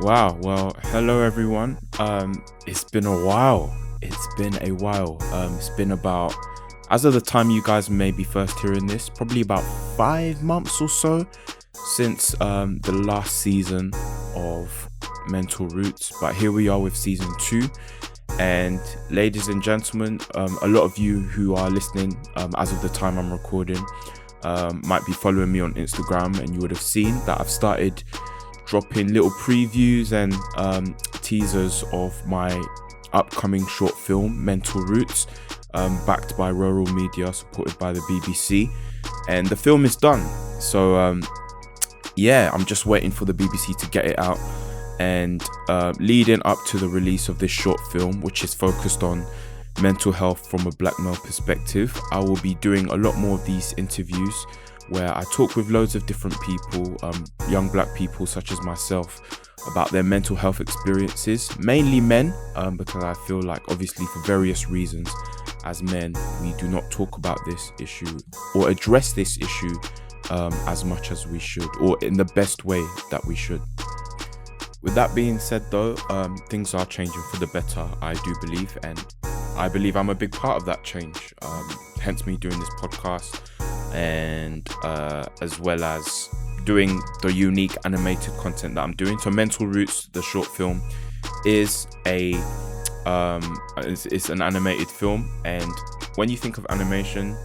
Wow. Well, hello everyone. It's been a while. It's been about, as of the time you guys may be first hearing this, probably about 5 months or so since the last season of Mental Roots. But here we are with season two. And ladies and gentlemen, a lot of you who are listening as of the time I'm recording might be following me on Instagram, and you would have seen that I've started dropping little previews and teasers of my upcoming short film Mental Roots, backed by Rural Media, supported by the BBC, and the film is done. So I'm just waiting for the BBC to get it out, and leading up to the release of this short film, which is focused on mental health from a black male perspective, I will be doing a lot more of these interviews where I talk with loads of different people, young black people such as myself, about their mental health experiences, mainly men, because I feel like obviously for various reasons as men we do not talk about this issue or address this issue as much as we should, or in the best way that we should. With that being said though, things are changing for the better, I do believe, and I believe I'm a big part of that change, hence me doing this podcast, and as well as doing the unique animated content that I'm doing. So Mental Roots, the short film, is it's an animated film, and when you think of animation,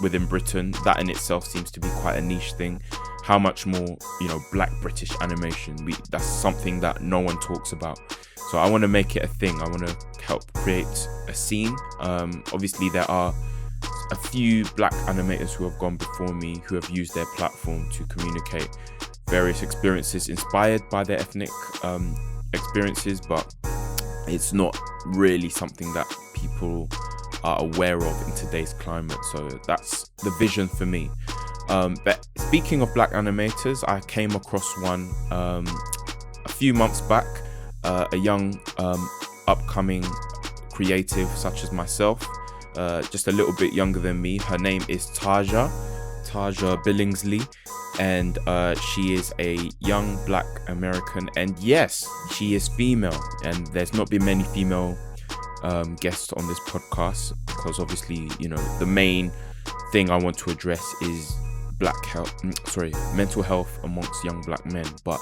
within Britain, that in itself seems to be quite a niche thing. How much more, black British animation, that's something that no one talks about. So I want to make it a thing. I want to help create a scene. Obviously there are a few black animators who have gone before me who have used their platform to communicate various experiences inspired by their ethnic experiences, but it's not really something that people are aware of in today's climate. So that's the vision for me. But speaking of black animators, I came across one a few months back, a young upcoming creative such as myself, just a little bit younger than me. Her name is Tajah Billingsley, and she is a young black American, and yes, she is female, and there's not been many female guests on this podcast because obviously, the main thing I want to address is mental health amongst young black men. But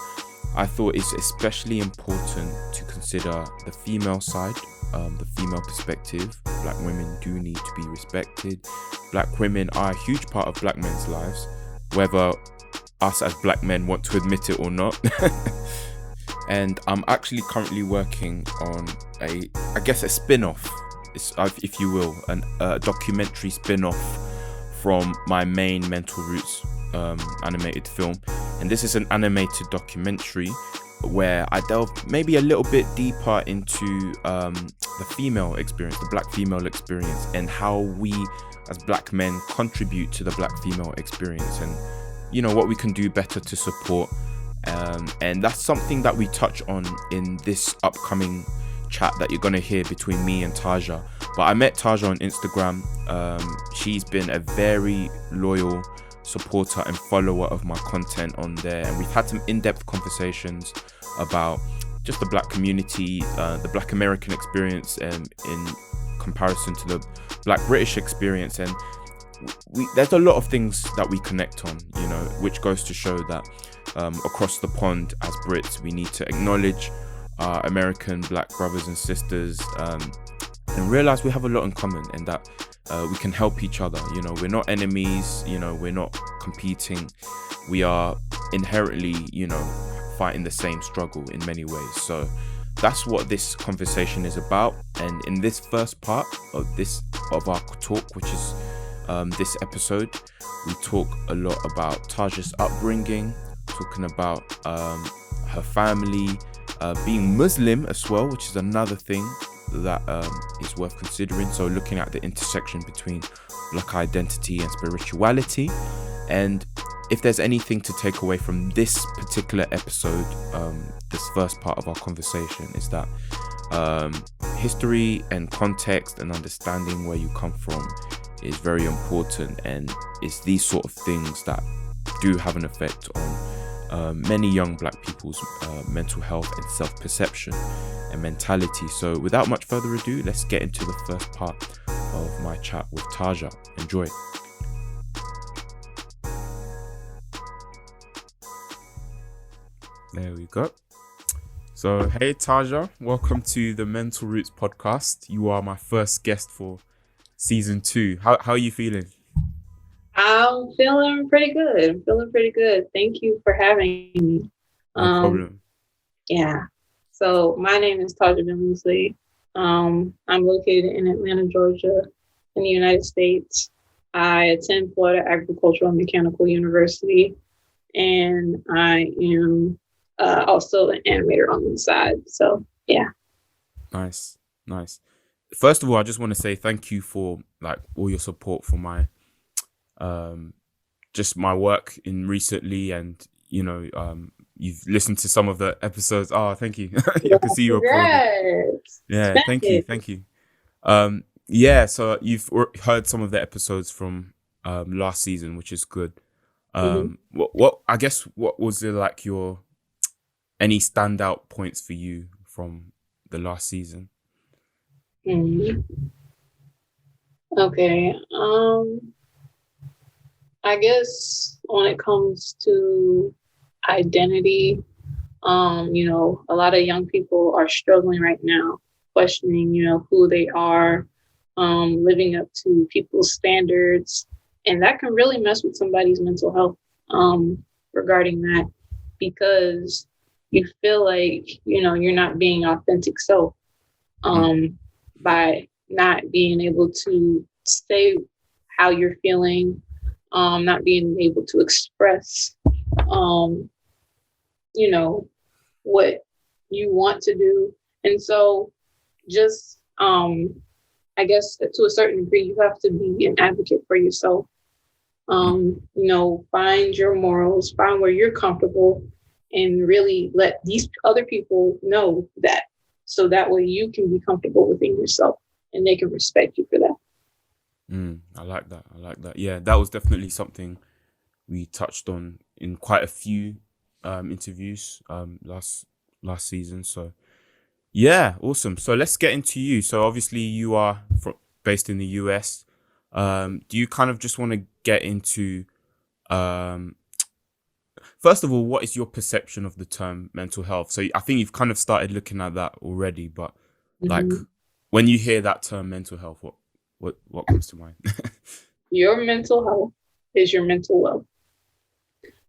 I thought it's especially important to consider the female side, the female perspective. Black women do need to be respected. Black women are a huge part of black men's lives, whether us as black men want to admit it or not. And I'm actually currently working on a spin-off, if you will, a documentary spin-off from my main Mental Roots animated film. And this is an animated documentary where I delve maybe a little bit deeper into the female experience, the black female experience, and how we as black men contribute to the black female experience, and what we can do better to support. And that's something that we touch on in this upcoming chat that you're going to hear between me and Tajah. But I met Tajah on Instagram. She's been a very loyal supporter and follower of my content on there, and we've had some in-depth conversations about just the black community, the black American experience, in comparison to the black British experience. And there's a lot of things that we connect on, which goes to show that across the pond as Brits, we need to acknowledge our American black brothers and sisters, and realize we have a lot in common, and that we can help each other. We're not enemies, we're not competing. We are inherently, fighting the same struggle in many ways. So that's what this conversation is about. And in this first part of our talk, which is this episode, we talk a lot about Tajah's upbringing, talking about her family, being Muslim as well, which is another thing that is worth considering. So looking at the intersection between black identity and spirituality. And if there's anything to take away from this particular episode, this first part of our conversation, is that history and context and understanding where you come from is very important, and it's these sort of things that do have an effect on many young Black people's mental health and self-perception and mentality. So without much further ado, let's get into the first part of my chat with Tajah. Enjoy. There we go. So, hey Tajah, welcome to the Mental Roots podcast. You are my first guest for season 2. How are you feeling? I'm feeling pretty good. Thank you for having me. No problem. Yeah. So my name is Tajah Billingsley. I'm located in Atlanta, Georgia, in the United States. I attend Florida Agricultural and Mechanical University, and I am also an animator on the side. So yeah. Nice. First of all, I just want to say thank you for like all your support for my just my work in recently, and you've listened to some of the episodes. Thank you. I can see you applauding. Yeah, thank you. Yeah, so you've heard some of the episodes from last season, which is good. What I guess, what was it like your any standout points for you from the last season? Okay. I guess when it comes to identity, a lot of young people are struggling right now, questioning, who they are, living up to people's standards. And that can really mess with somebody's mental health regarding that, because you feel like, you're not being authentic self by not being able to say how you're feeling, not being able to express, what you want to do. And so just, I guess to a certain degree, you have to be an advocate for yourself. Find your morals, find where you're comfortable, and really let these other people know that, so that way you can be comfortable within yourself and they can respect you for that. I like that. Yeah, that was definitely something we touched on in quite a few interviews last season. So yeah, awesome. So let's get into you. So obviously you are based in the US. Do you kind of just want to get into first of all, what is your perception of the term mental health? So I think you've kind of started looking at that already, but like when you hear that term mental health, what comes to mind? Your mental health is your mental wealth.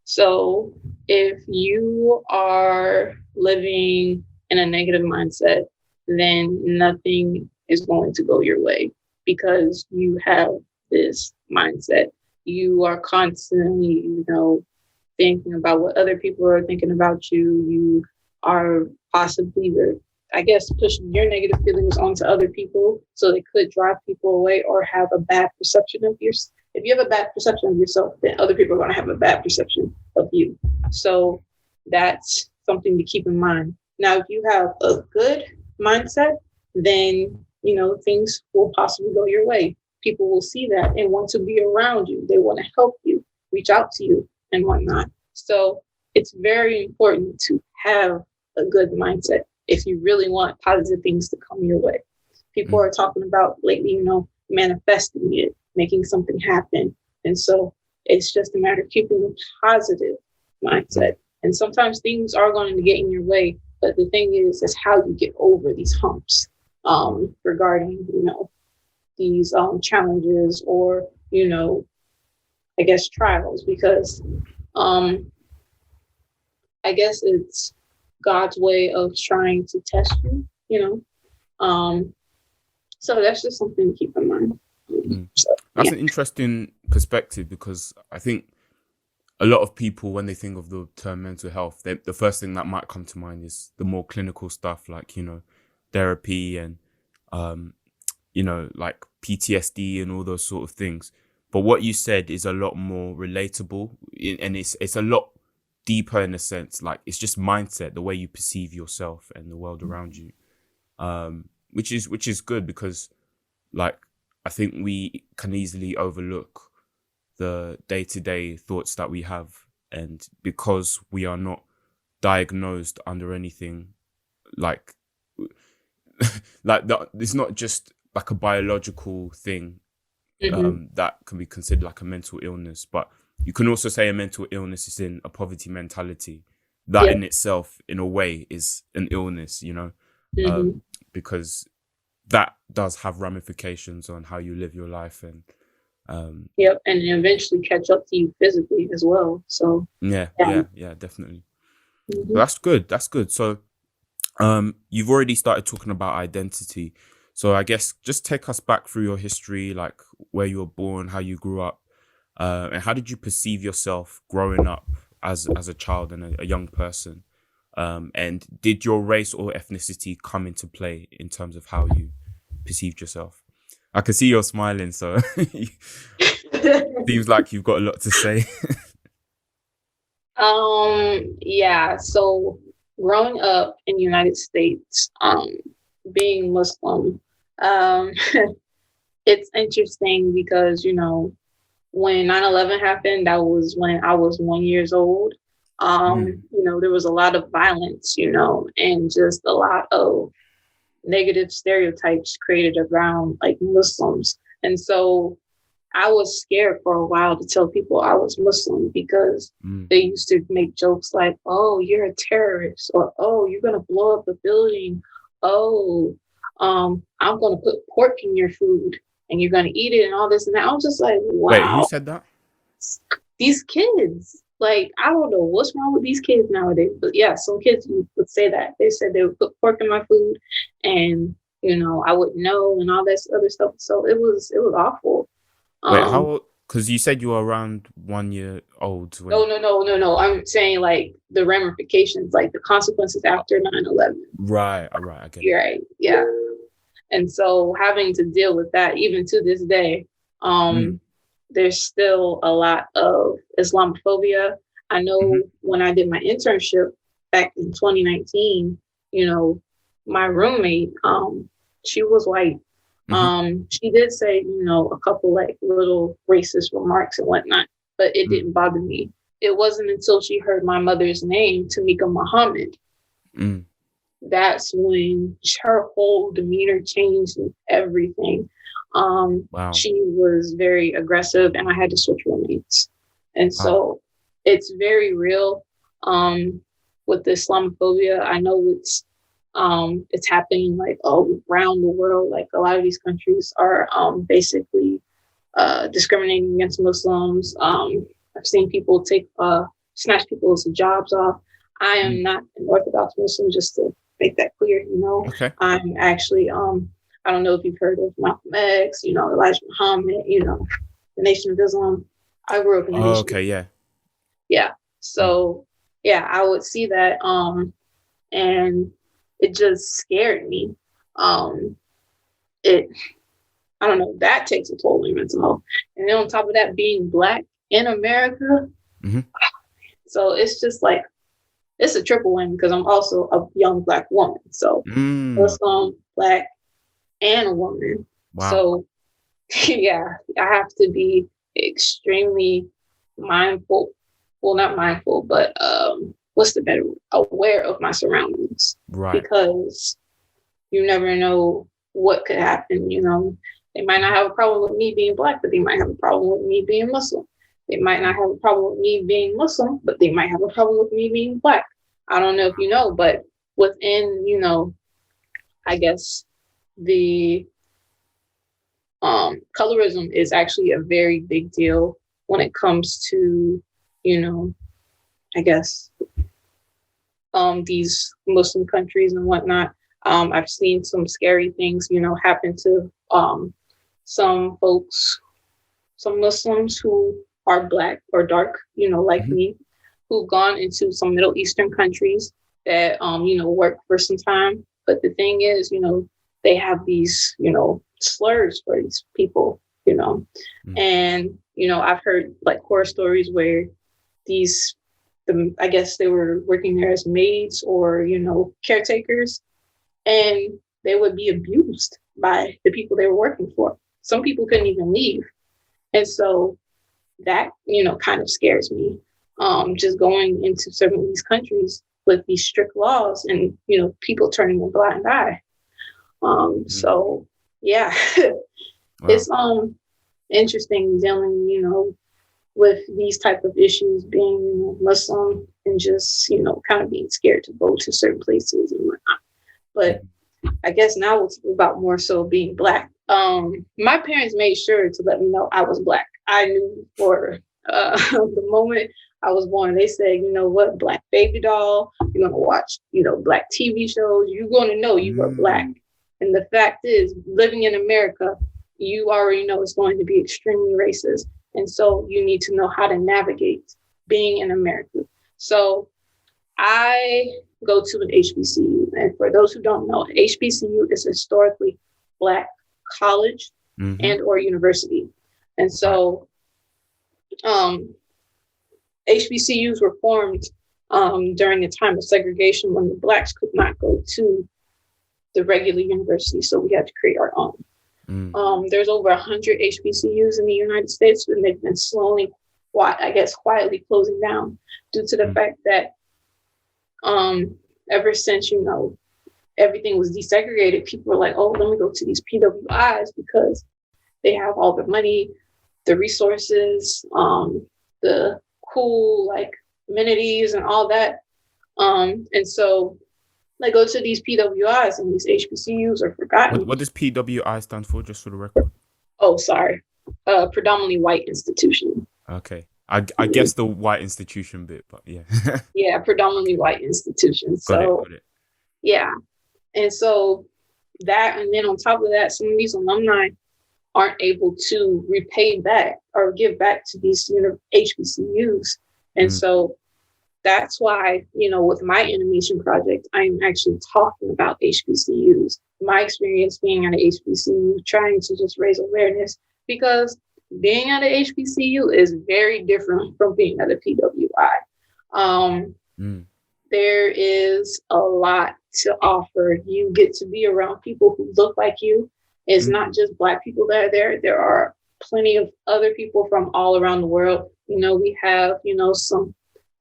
So if you are living in a negative mindset, then nothing is going to go your way, because you have this mindset. You are constantly, thinking about what other people are thinking about you. You are possibly, pushing your negative feelings onto other people, so they could drive people away or have a bad perception of yourself. If you have a bad perception of yourself, then other people are going to have a bad perception of you. So that's something to keep in mind. Now, if you have a good mindset, then, things will possibly go your way. People will see that and want to be around you. They want to help you, reach out to you, and whatnot. So it's very important to have a good mindset if you really want positive things to come your way. People are talking about lately, manifesting it, making something happen. And so it's just a matter of keeping a positive mindset. And sometimes things are going to get in your way, but the thing is how you get over these humps regarding, these challenges or, trials, because I guess it's God's way of trying to test you, so that's just something to keep in mind. So, that's an interesting perspective, because I think a lot of people, when they think of the term mental health, the first thing that might come to mind is the more clinical stuff, like, therapy and, like PTSD and all those sort of things. But what you said is a lot more relatable, and it's a lot deeper in a sense. Like, it's just mindset, the way you perceive yourself and the world around you, which is good, because like I think we can easily overlook the day-to-day thoughts that we have and because we are not diagnosed under anything like it's not just like a biological thing that can be considered like a mental illness, but you can also say a mental illness is in a poverty mentality. That in itself, in a way, is an illness, because that does have ramifications on how you live your life, and and eventually catch up to you physically as well. So yeah, definitely. That's good. So you've already started talking about identity, so I guess just take us back through your history, like where you were born, how you grew up, and how did you perceive yourself growing up as a child and a young person, and did your race or ethnicity come into play in terms of how you perceived yourself? I can see you're smiling, so seems like you've got a lot to say. So growing up in the United States, being Muslim, it's interesting because, when 9/11 happened, that was when I was 1 year old. There was a lot of violence, and just a lot of negative stereotypes created around like Muslims. And so I was scared for a while to tell people I was Muslim because they used to make jokes like, oh, you're a terrorist, or oh, you're going to blow up a building. Oh, I'm going to put pork in your food and you're going to eat it and all this and that. I was just like, wow. Wait, who said that? These kids. Like, I don't know what's wrong with these kids nowadays. But yeah, some kids would say that. They said they would put pork in my food and, I wouldn't know and all this other stuff. So it was awful. Wait, how? Because you said you were around 1 year old. When... No. I'm saying like the ramifications, like the consequences after 9/11. Right. I get it. Right. Yeah. And so having to deal with that, even to this day, there's still a lot of Islamophobia. I know when I did my internship back in 2019, my roommate, she was white. She did say, a couple like little racist remarks and whatnot, but it didn't bother me. It wasn't until she heard my mother's name, Tamika Muhammad. That's when her whole demeanor changed and everything. Wow. She was very aggressive and I had to switch roommates. And so it's very real. With the Islamophobia, I know it's happening like all around the world. Like a lot of these countries are basically discriminating against Muslims. I've seen people snatch people's jobs off. I am not an Orthodox Muslim, just to make that clear, Okay. I'm actually I don't know if you've heard of Malcolm X, Elijah Muhammad, the Nation of Islam. I grew up in the Nation. Okay, yeah. Yeah. So yeah, I would see that and it just scared me. I don't know, that takes a toll on mental health. And then on top of that, being Black in America. So it's just like, it's a triple win because I'm also a young Black woman. So Muslim, Black, and a woman. Wow. So yeah, I have to be extremely mindful. Well, not mindful, but what's the better word? Aware of my surroundings. Right. Because you never know what could happen. They might not have a problem with me being Black, but they might have a problem with me being Muslim. They might not have a problem with me being Muslim, but they might have a problem with me being Black. I don't know if you know, but within, I guess the colorism is actually a very big deal when it comes to, I guess, these Muslim countries and whatnot. I've seen some scary things, happen to some folks, some Muslims who are Black or dark, like me, who've gone into some Middle Eastern countries that, work for some time. But the thing is, they have these, slurs for these people, and, I've heard like horror stories where I guess they were working there as maids or, caretakers, and they would be abused by the people they were working for. Some people couldn't even leave. And so that, kind of scares me. just going into some of these countries with these strict laws and, people turning a blind eye. So yeah, Wow. it's interesting dealing, with these type of issues, being Muslim and just, kind of being scared to go to certain places and whatnot. But I guess now it's about more so being Black. My parents made sure to let me know I was Black. I knew for the moment I was born. They said, you know what, Black baby doll, you're going to watch, Black TV shows. You're going to know you were Black. And the fact is, living in America, you already know it's going to be extremely racist. And so you need to know how to navigate being in America. So I go to an HBCU. And for those who don't know, HBCU is a historically Black college and or university. And so HBCUs were formed during a time of segregation when the Blacks could not go to the regular university. So we had to create our own. There's over 100 HBCUs in the United States, and they've been slowly, quietly closing down due to the fact that ever since, everything was desegregated, people were like, oh, let me go to these PWIs because they have all the money, the resources, the cool, like, amenities and all that. And so they go to these PWIs and these HBCUs are forgotten. What does PWI stand for, just for the record? Oh, sorry. Predominantly white institution. Okay. I guess the white institution bit, but yeah. Yeah, predominantly white institution. Got it. Yeah. And so that, and then on top of that, some of these alumni aren't able to repay back or give back to these HBCUs. And so that's why, with my animation project, I'm actually talking about HBCUs. My experience being at an HBCU, trying to just raise awareness, because being at an HBCU is very different from being at a PWI. There is a lot to offer. You get to be around people who look like you. It's not just Black people that are there. There are plenty of other people from all around the world. We have,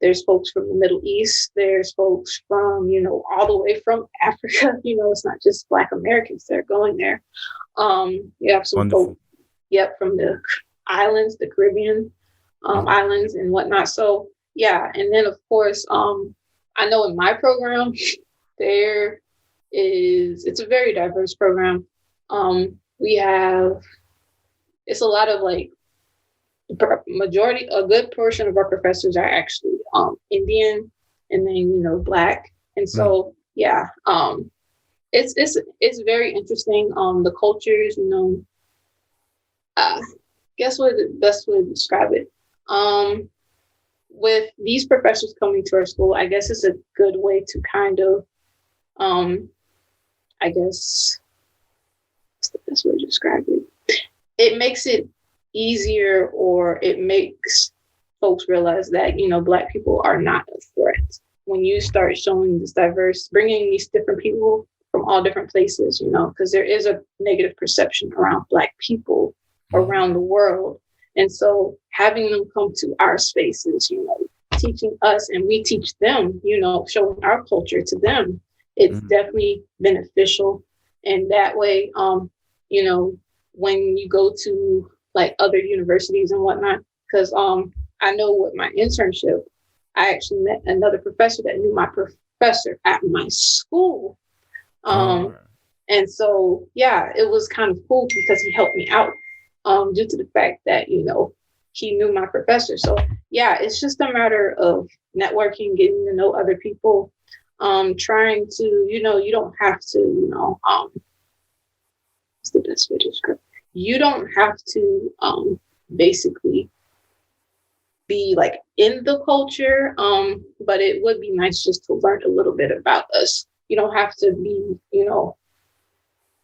there's folks from the Middle East. There's folks from, all the way from Africa. It's not just Black Americans that are going there. You have some folks, from the islands, the Caribbean islands and whatnot. So, yeah. And then, of course, I know in my program, it's a very diverse program. It's a lot of like, a good portion of our professors are actually Indian, and then Black, and so it's very interesting. The cultures, guess what the best way to describe it. With these professors coming to our school, I guess it's a good way to kind of, I guess, what's the best way to describe it? It makes it easier, or it makes folks realize that, Black people are not a threat. When you start showing this bringing these different people from all different places, because there is a negative perception around Black people around the world. And so having them come to our spaces, teaching us, and we teach them, showing our culture to them, it's definitely beneficial. And that way, when you go to like other universities and whatnot, because I know with my internship, I actually met another professor that knew my professor at my school. And so, yeah, it was kind of cool because he helped me out due to the fact that, he knew my professor. So, yeah, it's just a matter of networking, getting to know other people, trying to, you don't have to, what's the best way to describe it? You don't have to basically be like in the culture, but it would be nice just to learn a little bit about us. You don't have to be,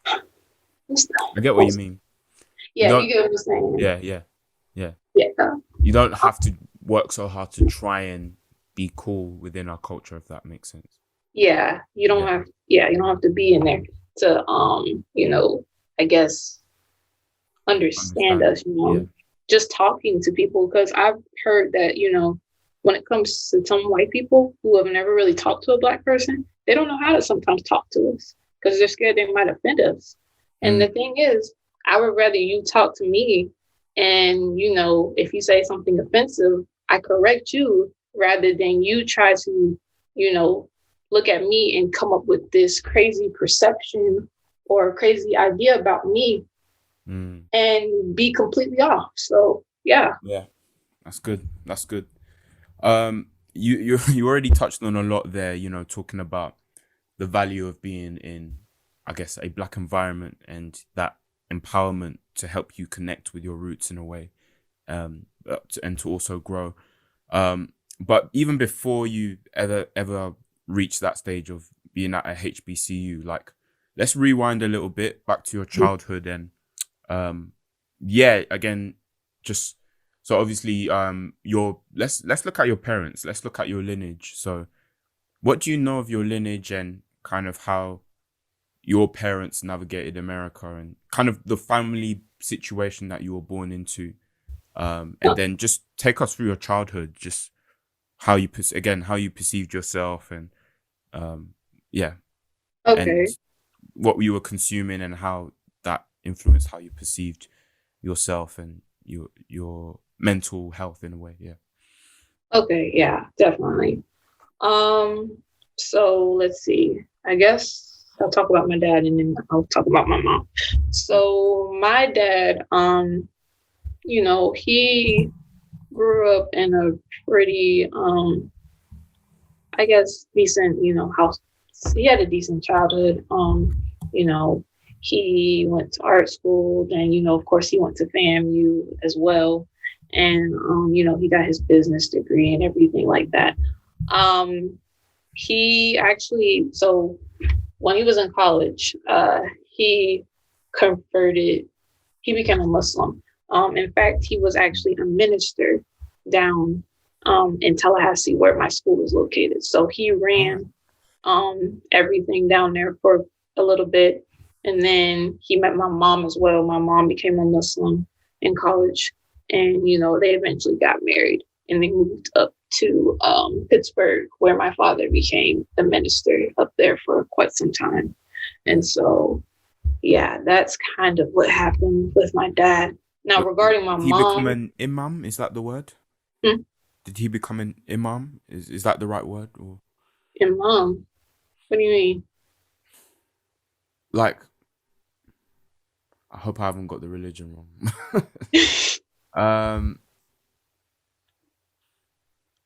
I get what you mean. Yeah, you get what I'm saying. Yeah. Yeah. You don't have to work so hard to try and be cool within our culture, if that makes sense. Yeah, you don't have. Yeah, you don't have to be in there to, I guess, understand us. Just talking to people, because I've heard that when it comes to some white people who have never really talked to a Black person, they don't know how to sometimes talk to us because they're scared they might offend us. And the thing is, I would rather you talk to me and, if you say something offensive, I correct you rather than you try to, look at me and come up with this crazy perception or crazy idea about me and be completely off. So, yeah. Yeah, that's good. That's good. You already touched on a lot there, talking about the value of being in, I guess, a Black environment and that empowerment to help you connect with your roots in a way, and to also grow. But even before you ever reach that stage of being at a HBCU, like, let's rewind a little bit back to your childhood and again, just so obviously let's look at your parents, let's look at your lineage. So what do you know of your lineage and kind of how your parents navigated America and kind of the family situation that you were born into? And then just take us through your childhood, just how you perceived yourself and Okay. and what you were consuming and how that influenced how you perceived yourself and your mental health in a way. Yeah. Okay. Yeah, definitely. So let's see. I guess I'll talk about my dad and then I'll talk about my mom. So my dad, he grew up in a pretty, I guess, decent, house. He had a decent childhood. He went to art school, then, of course, he went to FAMU as well. And, he got his business degree and everything like that. He actually, so when he was in college, he became a Muslim. In fact, he was actually a minister down in Tallahassee, where my school is located. So he ran everything down there for a little bit. And then he met my mom as well. My mom became a Muslim in college. And, they eventually got married and they moved up to Pittsburgh, where my father became the minister up there for quite some time. And so, yeah, that's kind of what happened with my dad. Now, regarding my mom, did he become an imam? Is that the word? Did he become an imam? Is that the right word? Or imam? What do you mean? Like, I hope I haven't got the religion wrong.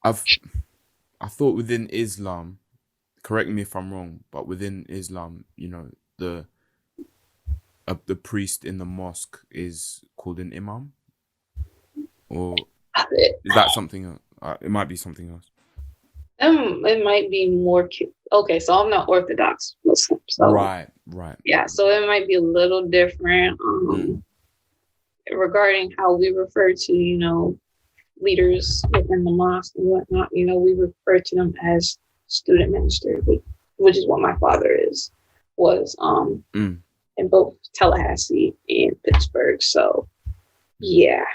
I thought within Islam, correct me if I'm wrong, but within Islam, the priest in the mosque is called an imam, or is that something else? It might be something else. It might be more. Okay, so I'm not Orthodox Muslim. So right. Yeah, so it might be a little different regarding how we refer to, leaders within the mosque and whatnot. We refer to them as student ministers, which is what my father was in both Tallahassee and Pittsburgh. So yeah,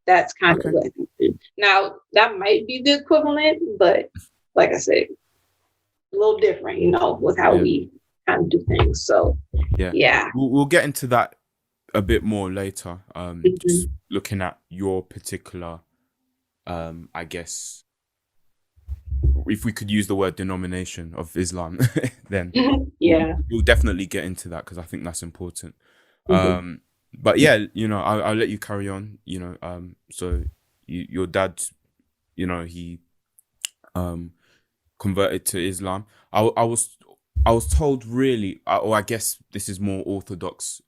that's kind of what happened. Now that might be the equivalent, but like I said, a little different, with how we kind of do things. So yeah. We'll get into that a bit more later. Just looking at your particular, I guess, if we could use the word denomination of Islam, then we'll definitely get into that because I think that's important. But yeah, I'll let you carry on. So your dad, he converted to Islam. I was told really, or I guess this is more Orthodox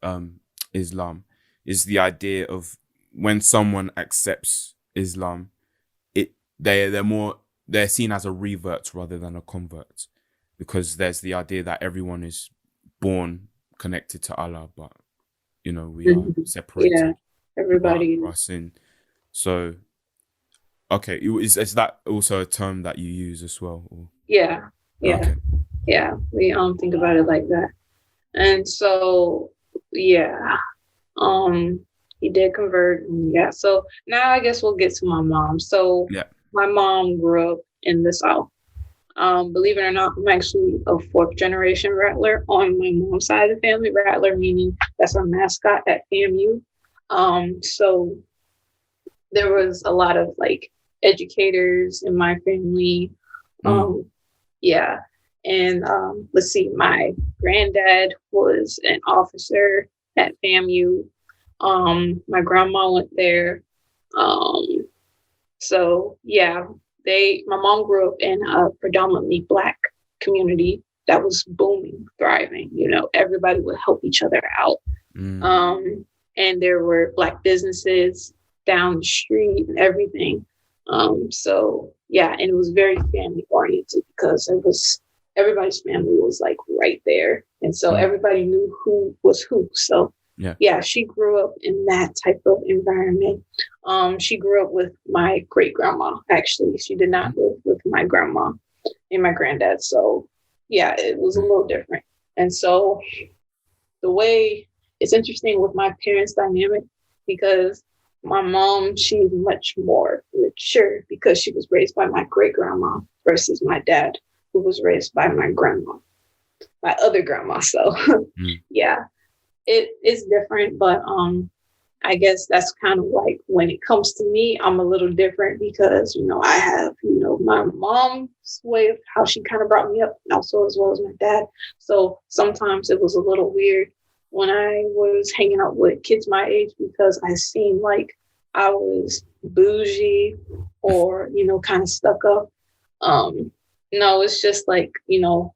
Islam, is the idea of when someone accepts Islam, they're seen as a revert rather than a convert, because there's the idea that everyone is born connected to Allah, but we are separated. Yeah, everybody. By sin. So, okay, is that also a term that you use as well? Or? Yeah. Okay. Yeah, we think about it like that. And so, yeah, he did convert. Yeah. So now I guess we'll get to my mom. So my mom grew up in the South. Believe it or not, I'm actually a fourth generation Rattler on my mom's side of the family. Rattler meaning that's our mascot at FAMU. So there was a lot of like educators in my family. Um, yeah. And let's see, my granddad was an officer at FAMU. My grandma went there. Um, so yeah, my mom grew up in a predominantly Black community that was booming, thriving. You know, everybody would help each other out. And there were Black businesses down the street and everything. So yeah, and it was very family oriented because everybody's family was like right there. And so everybody knew who was who. So yeah, she grew up in that type of environment. She grew up with my great grandma, actually. She did not live with my grandma and my granddad. So yeah, it was a little different. And so the way it's interesting with my parents' dynamic because my mom, she's much more mature because she was raised by my great grandma versus my dad, who was raised by my grandma, my other grandma. So yeah, it's different, but I guess that's kind of like when it comes to me, I'm a little different because, you know, I have, you know, my mom's way of how she kind of brought me up, and also as well as my dad. So sometimes it was a little weird when I was hanging out with kids my age because I seemed like I was bougie or, you know, kind of stuck up. No, it's just like, you know,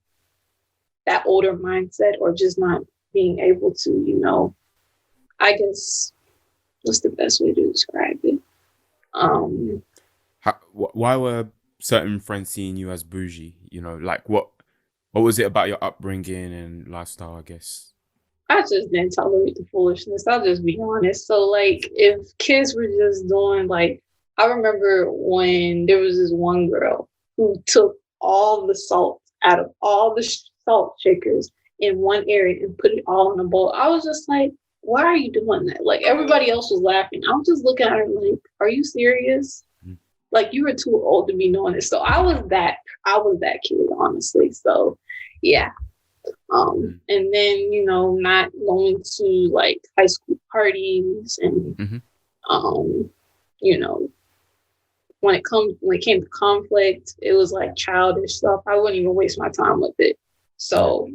that older mindset or just not being able to, you know, I guess, what's the best way to describe it? Why were certain friends seeing you as bougie? You know, like what was it about your upbringing and lifestyle, I guess? I just didn't tolerate the foolishness. I'll just be honest. So, like, if kids were just doing, like, I remember when there was this one girl who took all the salt out of all the salt shakers in one area and put it all in a bowl. I was just like, why are you doing that? Like, everybody else was laughing. I was just looking at her like, are you serious? Like, you were too old to be doing this. So I was that kid, honestly. So yeah. And then, you know, not going to like high school parties and you know, when it came to conflict, it was like childish stuff. I wouldn't even waste my time with it. So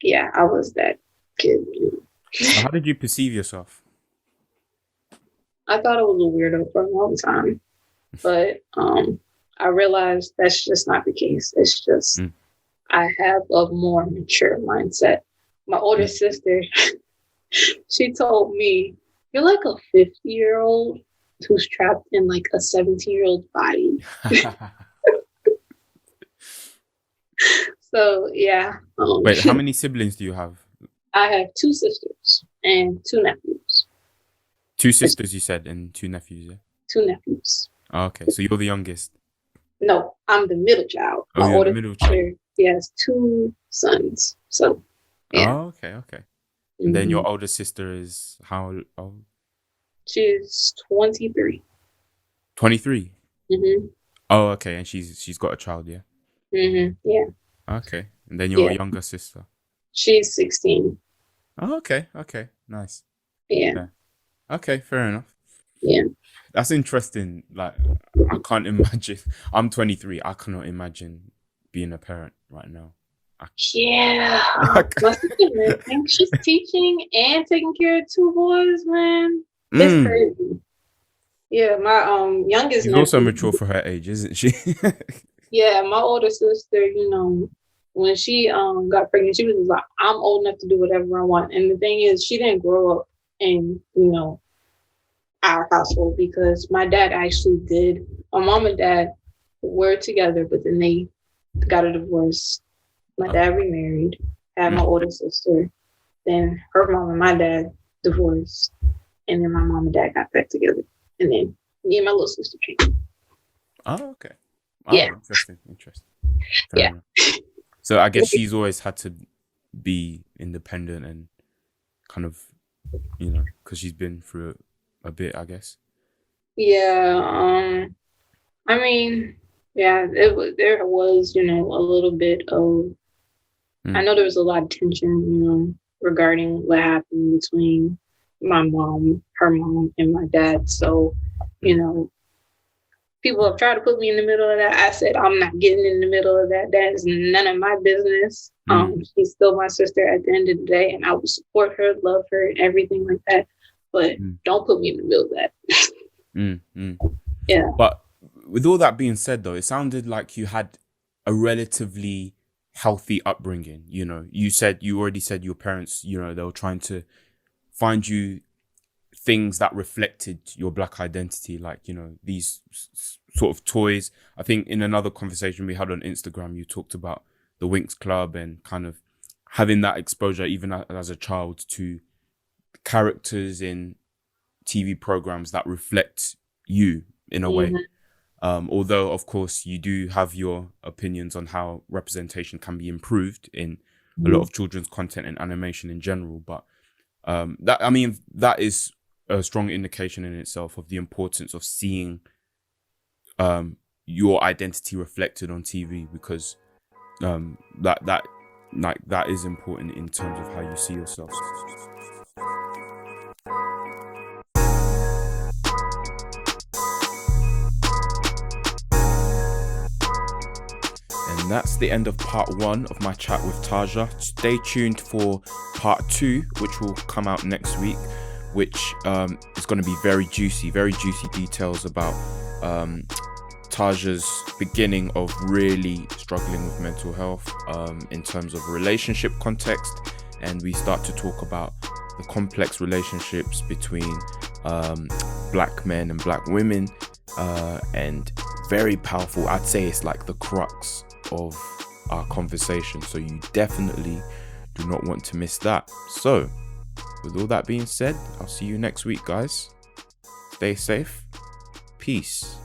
yeah, I was that kid. So how did you perceive yourself? I thought I was a weirdo for a long time, but I realized that's just not the case. It's just I have a more mature mindset. My older sister, she told me, "You're like a 50-year-old who's trapped in like a 17-year-old body." So yeah. Wait, how many siblings do you have? I have 2 sisters and 2 nephews. 2 sisters, you said, and 2 nephews, yeah? 2 nephews. Oh, okay, so you're the youngest. No, I'm the middle child. Oh, you're the middle child. He has 2 sons. So yeah. Oh, okay. And then your older sister is how old? She's 23. 23? Oh, okay, and she's got a child, yeah? Yeah. Okay, and then your younger sister? She's 16. Oh, okay, nice. Yeah. Okay, fair enough. Yeah. That's interesting. Like, I can't imagine. I'm 23. I cannot imagine being a parent right now. Yeah. My sister, man, she's teaching and taking care of 2 boys, man. It's crazy. Yeah, my youngest She's also mature for her age, isn't she? Yeah, my older sister, you know, when she got pregnant, she was like, I'm old enough to do whatever I want. And the thing is, she didn't grow up in, you know, our household because my dad actually did. My mom and dad were together, but then they got a divorce. My dad remarried, had my older sister. Then her mom and my dad divorced. And then my mom and dad got back together. And then me and my little sister came. Oh, okay. Oh, yeah. Interesting. Fair enough. So I guess she's always had to be independent and kind of, you know, because she's been through a bit, I guess. Yeah. I mean, yeah, there was, a little bit of, I Mm, know there was a lot of tension, regarding what happened between my mom, her mom, and my dad. So, you mm, know, people have tried to put me in the middle of that. I said, I'm not getting in the middle of that. That is none of my business. mm, She's still my sister at the end of the day, and I will support her, love her, and everything like that. But mm, don't put me in the middle of that. mm. Yeah. But with all that being said, though, it sounded like you had a relatively healthy upbringing. You already said your parents, they were trying to find you things that reflected your black identity, like, these sort of toys. I think in another conversation we had on Instagram, you talked about the Winx Club and kind of having that exposure, even as a child, to characters in TV programs that reflect you in a way. Mhm. Although, of course, you do have your opinions on how representation can be improved in a lot of children's content and animation in general. But that is a strong indication in itself of the importance of seeing your identity reflected on TV, because that like that is important in terms of how you see yourself. And that's the end of part 1 of my chat with Tajah. Stay tuned for part 2, which will come out next week, which is going to be very juicy details about Tajah's beginning of really struggling with mental health in terms of relationship context. And we start to talk about the complex relationships between black men and black women, and very powerful. I'd say it's like the crux of our conversation, so you definitely do not want to miss that. So with all that being said, I'll see you next week, guys. Stay safe. Peace.